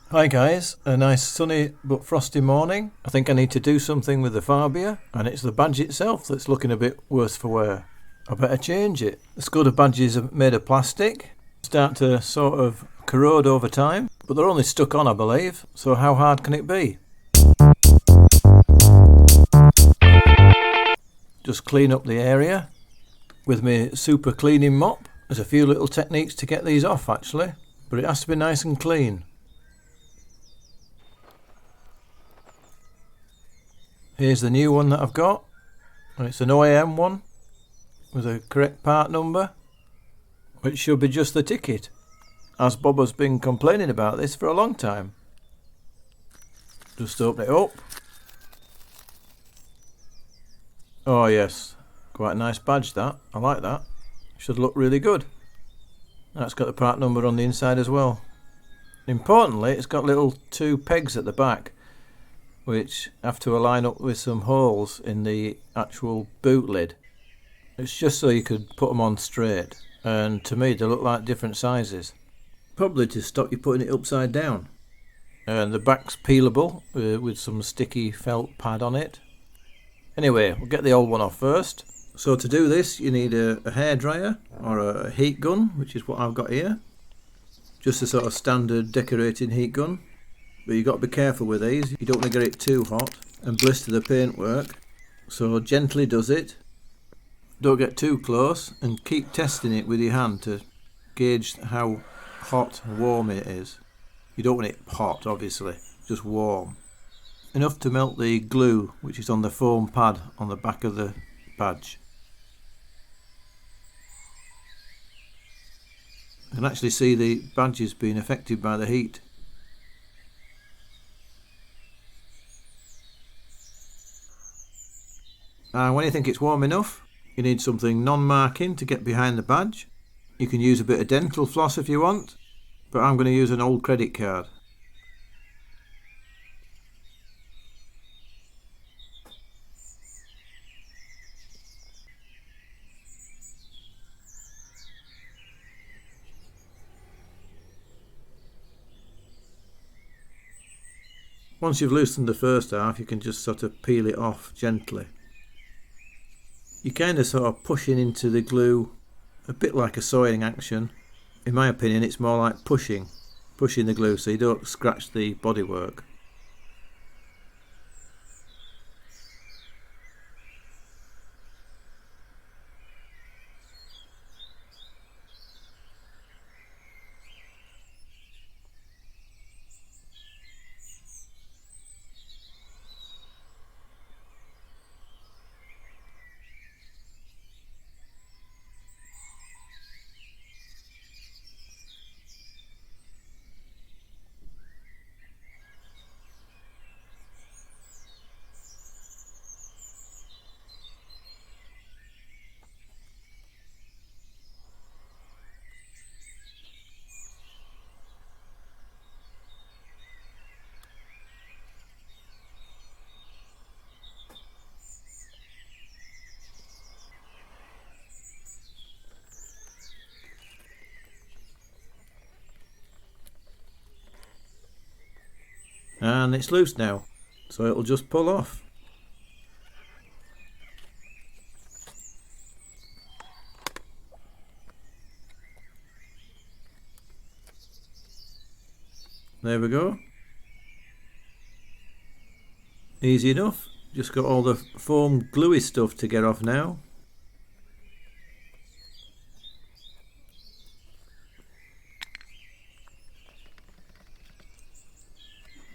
Hi guys, a nice sunny but frosty morning. I think I need to do something with the Fabia, and it's the badge itself that's looking a bit worse for wear. I better change it. The Skoda badges are made of plastic, start to sort of corrode over time, but they're only stuck on I believe, so how hard can it be? Just clean up the area with my super cleaning mop. There's a few little techniques to get these off actually, but it has to be nice and clean. Here's the new one that I've got, and it's an OEM one with a correct part number, which should be just the ticket, as Bob has been complaining about this for a long time. Just open it up. Oh yes, quite a nice badge that, I like that. Should look really good. That's got the part number on the inside as well. Importantly, it's got little two pegs at the back, which have to align up with some holes in the actual boot lid. It's just so you could put them on straight, and to me they look like different sizes. Probably to stop you putting it upside down. And the back's peelable with some sticky felt pad on it. Anyway, we'll get the old one off first. So to do this you need a hairdryer or a heat gun, which is what I've got here. Just a sort of standard decorating heat gun. But you've got to be careful with these, you don't want to get it too hot and blister the paintwork. So gently does it. Don't get too close and keep testing it with your hand to gauge how hot and warm it is. You don't want it hot obviously, just warm. Enough to melt the glue which is on the foam pad on the back of the badge. You can actually see the badges being affected by the heat. And when you think it's warm enough, you need something non-marking to get behind the badge. You can use a bit of dental floss if you want, but I'm going to use an old credit card. Once you've loosened the first half, you can just sort of peel it off gently. You're kind of sort of pushing into the glue, a bit like a sewing action. In my opinion, it's more like pushing the glue so you don't scratch the bodywork. And it's loose now, so it'll just pull off. There we go. Easy enough. Just got all the foam gluey stuff to get off now.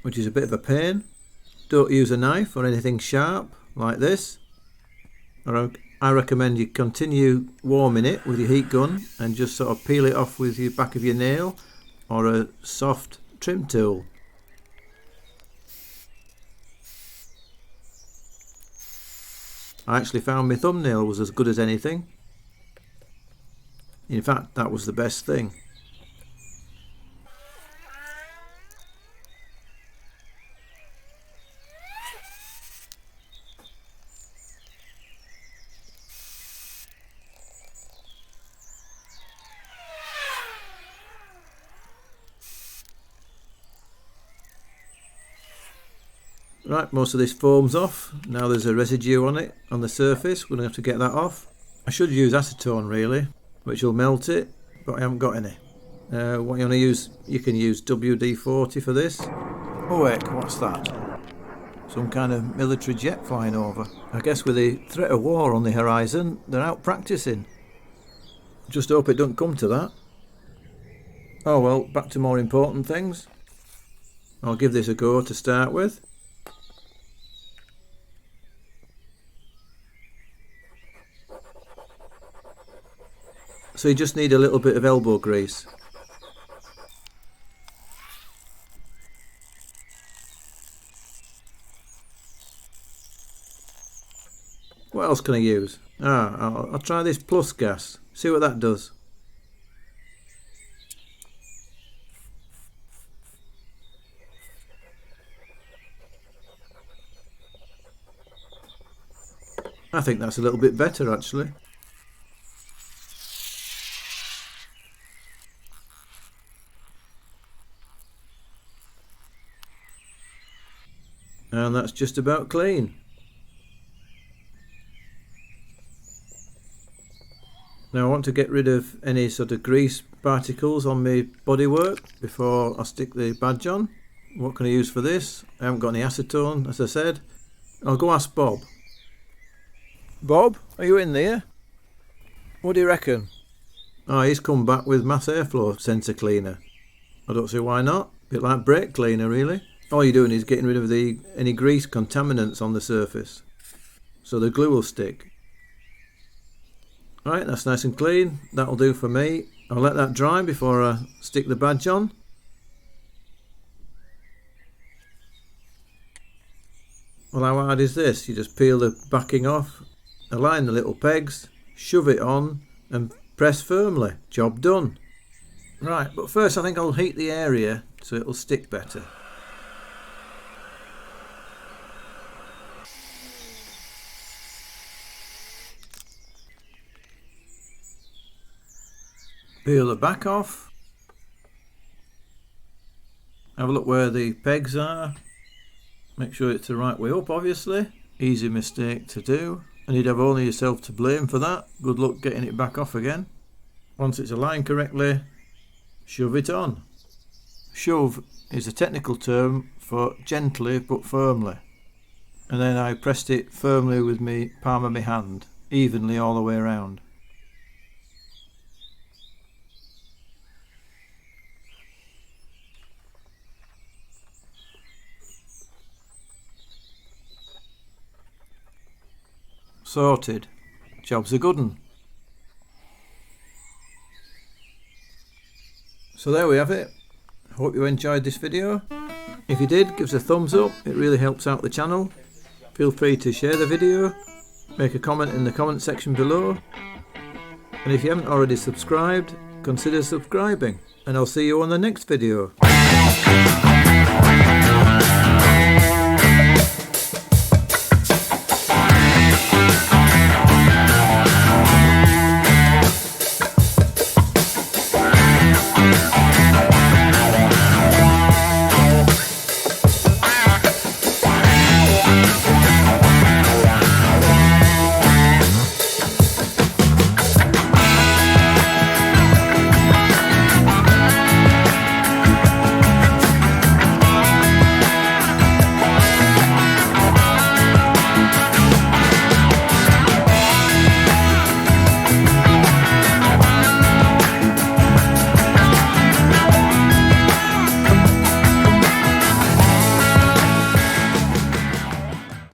Which is a bit of a pain. Don't use a knife or anything sharp like this. I recommend you continue warming it with your heat gun and just sort of peel it off with the back of your nail or a soft trim tool. I actually found my thumbnail was as good as anything. In fact, that was the best thing. Right, most of this foam's off. Now there's a residue on it, on the surface. We're going to have to get that off. I should use acetone really, which will melt it, but I haven't got any. What you want to use, you can use WD-40 for this. Oh heck, what's that? Some kind of military jet flying over. I guess with the threat of war on the horizon, they're out practicing. Just hope it don't come to that. Oh well, back to more important things. I'll give this a go to start with. So you just need a little bit of elbow grease. What else can I use? I'll try this plus gas. See what that does. I think that's a little bit better actually. And that's just about clean. Now I want to get rid of any sort of grease particles on my bodywork before I stick the badge on. What can I use for this? I haven't got any acetone, as I said. I'll go ask Bob. Bob, are you in there? What do you reckon? Oh, he's come back with mass airflow sensor cleaner. I don't see why not. A bit like brake cleaner really. All you're doing is getting rid of any grease contaminants on the surface, so the glue will stick. Right, that's nice and clean. That'll do for me. I'll let that dry before I stick the badge on. Well, how hard is this? You just peel the backing off, align the little pegs, shove it on and press firmly. Job done. Right, but first I think I'll heat the area so it'll stick better. Peel the back off. Have a look where the pegs are. Make sure it's the right way up, obviously. Easy mistake to do. And you'd have only yourself to blame for that. Good luck getting it back off again. Once it's aligned correctly, shove it on. Shove is a technical term for gently but firmly. And then I pressed it firmly with my palm of my hand, evenly all the way around. Sorted. Job's a good one. So there we have it. Hope you enjoyed this video. If you did, give us a thumbs up. It really helps out the channel. Feel free to share the video. Make a comment in the comment section below. And if you haven't already subscribed, consider subscribing. And I'll see you on the next video.